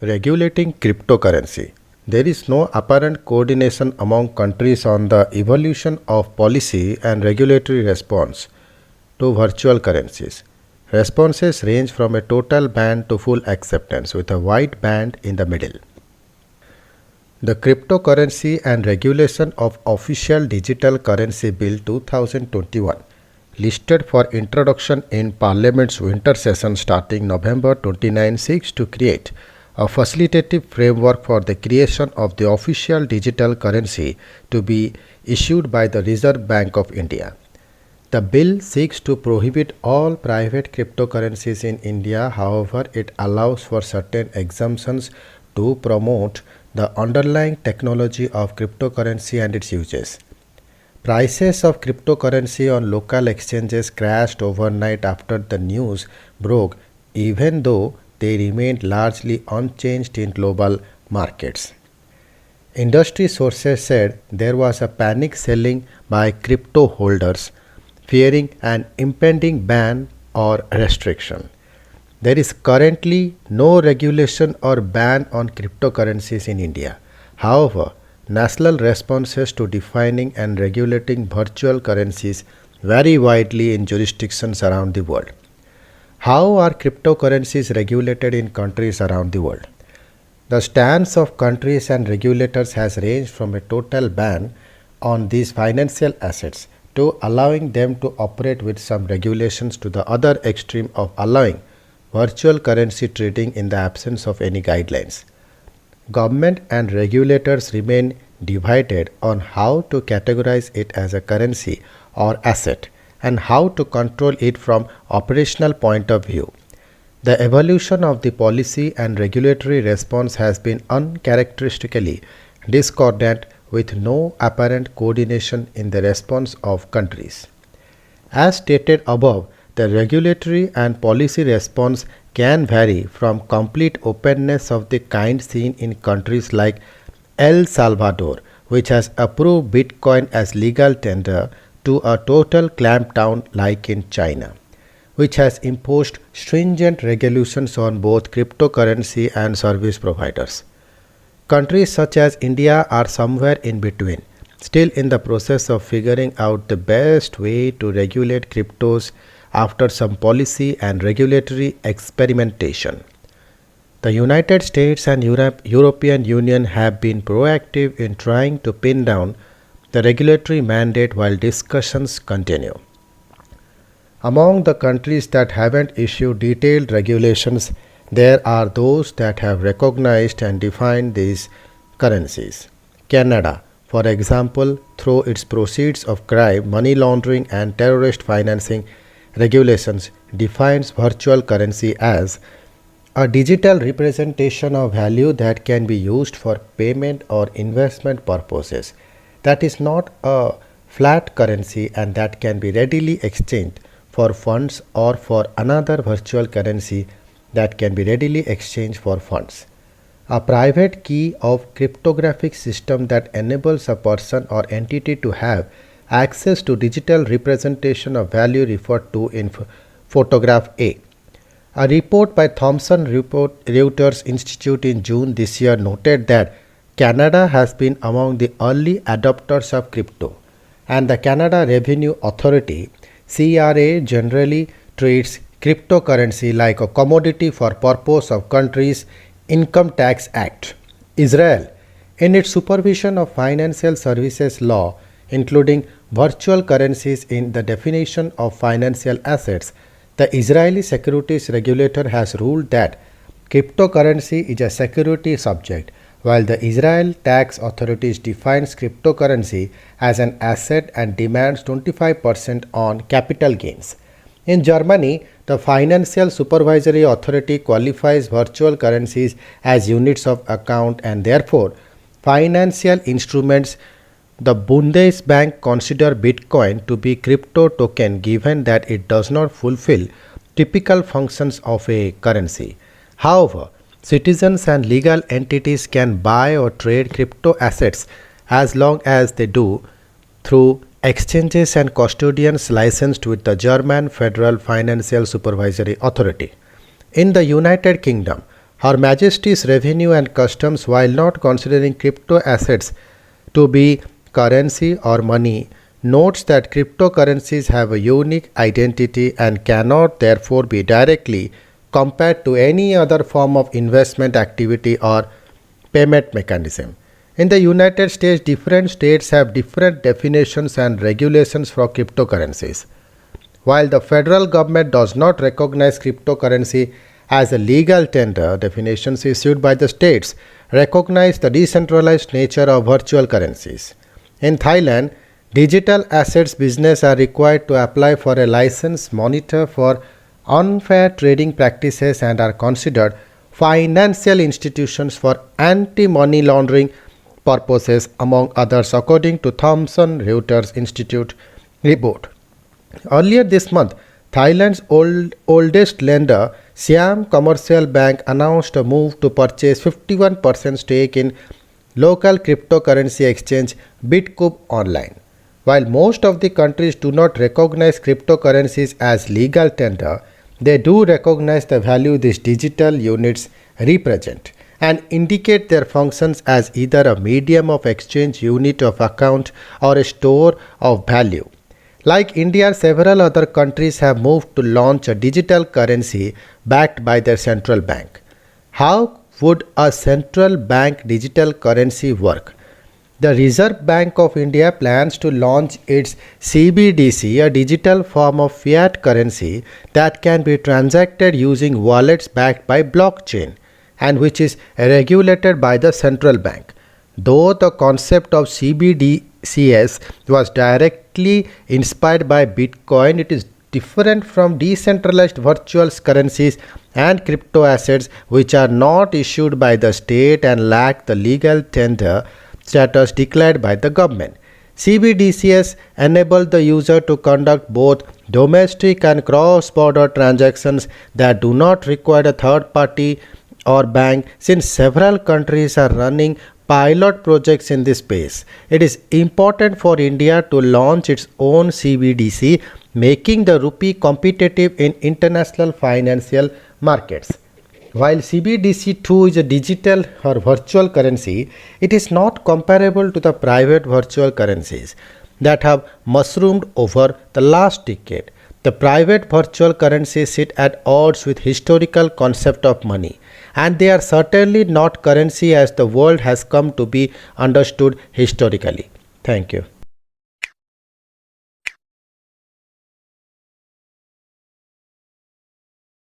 Regulating cryptocurrency. There is no apparent coordination among countries on the evolution of policy and regulatory response to virtual currencies. Responses range from a total ban to full acceptance, with a wide band in the middle. The Cryptocurrency and Regulation of Official Digital Currency Bill 2021, listed for introduction in Parliament's winter session starting November 29, seeks to create a facilitative framework for the creation of the official digital currency to be issued by the Reserve Bank of India. The bill seeks to prohibit all private cryptocurrencies in India. However, it allows for certain exemptions to promote the underlying technology of cryptocurrency and its uses. Prices of cryptocurrency on local exchanges crashed overnight after the news broke, even though they remained largely unchanged in global markets. Industry sources said there was a panic selling by crypto holders, fearing an impending ban or restriction. There is currently no regulation or ban on cryptocurrencies in India. However, national responses to defining and regulating virtual currencies vary widely in jurisdictions around the world. How are cryptocurrencies regulated in countries around the world? The stance of countries and regulators has ranged from a total ban on these financial assets to allowing them to operate with some regulations to the other extreme of allowing virtual currency trading in the absence of any guidelines. Government and regulators remain divided on how to categorize it as a currency or asset and how to control it from operational point of view. The evolution of the policy and regulatory response has been uncharacteristically discordant, with no apparent coordination in the response of countries. As stated above, the regulatory and policy response can vary from complete openness of the kind seen in countries like El Salvador, which has approved Bitcoin as legal tender, to a total clampdown like in China, which has imposed stringent regulations on both cryptocurrency and service providers. Countries such as India are somewhere in between, still in the process of figuring out the best way to regulate cryptos after some policy and regulatory experimentation. The United States and European Union have been proactive in trying to pin down the regulatory mandate while discussions continue. Among the countries that haven't issued detailed regulations, there are those that have recognized and defined these currencies. Canada, for example, through its proceeds of crime, money laundering, and terrorist financing regulations, defines virtual currency as a digital representation of value that can be used for payment or investment purposes, that is not a flat currency and that can be readily exchanged for funds or for another virtual currency that can be readily exchanged for funds. A private key of cryptographic system that enables a person or entity to have access to digital representation of value referred to in photograph A. A report by Thomson Reuters Institute in June this year noted that Canada has been among the early adopters of crypto, and the Canada Revenue Authority (CRA) generally treats cryptocurrency like a commodity for purpose of country's Income Tax Act. Israel, in its supervision of financial services law, including virtual currencies in the definition of financial assets, the Israeli securities regulator has ruled that cryptocurrency is a security subject, while the Israel tax authorities defines cryptocurrency as an asset and demands 25% on capital gains. In Germany, the Financial Supervisory Authority qualifies virtual currencies as units of account and therefore financial instruments. The Bundesbank consider Bitcoin to be crypto token given that it does not fulfill typical functions of a currency. However, citizens and legal entities can buy or trade crypto assets as long as they do through exchanges and custodians licensed with the German Federal Financial Supervisory Authority. In the United Kingdom, Her Majesty's Revenue and Customs, while not considering crypto assets to be currency or money, notes that cryptocurrencies have a unique identity and cannot therefore be directly compared to any other form of investment activity or payment mechanism. In the United States, different states have different definitions and regulations for cryptocurrencies. While the federal government does not recognize cryptocurrency as a legal tender, definitions issued by the states recognize the decentralized nature of virtual currencies. In Thailand, digital assets business are required to apply for a license, monitor for unfair trading practices, and are considered financial institutions for anti-money laundering purposes, among others, according to Thomson Reuters Institute report. Earlier this month, Thailand's oldest lender, Siam Commercial Bank, announced a move to purchase 51% stake in local cryptocurrency exchange Bitcoin Online. While most of the countries do not recognize cryptocurrencies as legal tender, they do recognize the value these digital units represent and indicate their functions as either a medium of exchange, unit of account, or a store of value. Like India, several other countries have moved to launch a digital currency backed by their central bank. How would a central bank digital currency work? The Reserve Bank of India plans to launch its CBDC, a digital form of fiat currency that can be transacted using wallets backed by blockchain and which is regulated by the central bank. Though the concept of CBDCs was directly inspired by Bitcoin, it is different from decentralized virtual currencies and crypto assets which are not issued by the state and lack the legal tender status declared by the government. CBDCs enable the user to conduct both domestic and cross-border transactions that do not require a third party or bank. Since several countries are running pilot projects in this space, it is important for India to launch its own CBDC, making the rupee competitive in international financial markets. While CBDC2 is a digital or virtual currency, it is not comparable to the private virtual currencies that have mushroomed over the last decade. The private virtual currencies sit at odds with historical concept of money, and they are certainly not currency as the world has come to be understood historically. Thank you.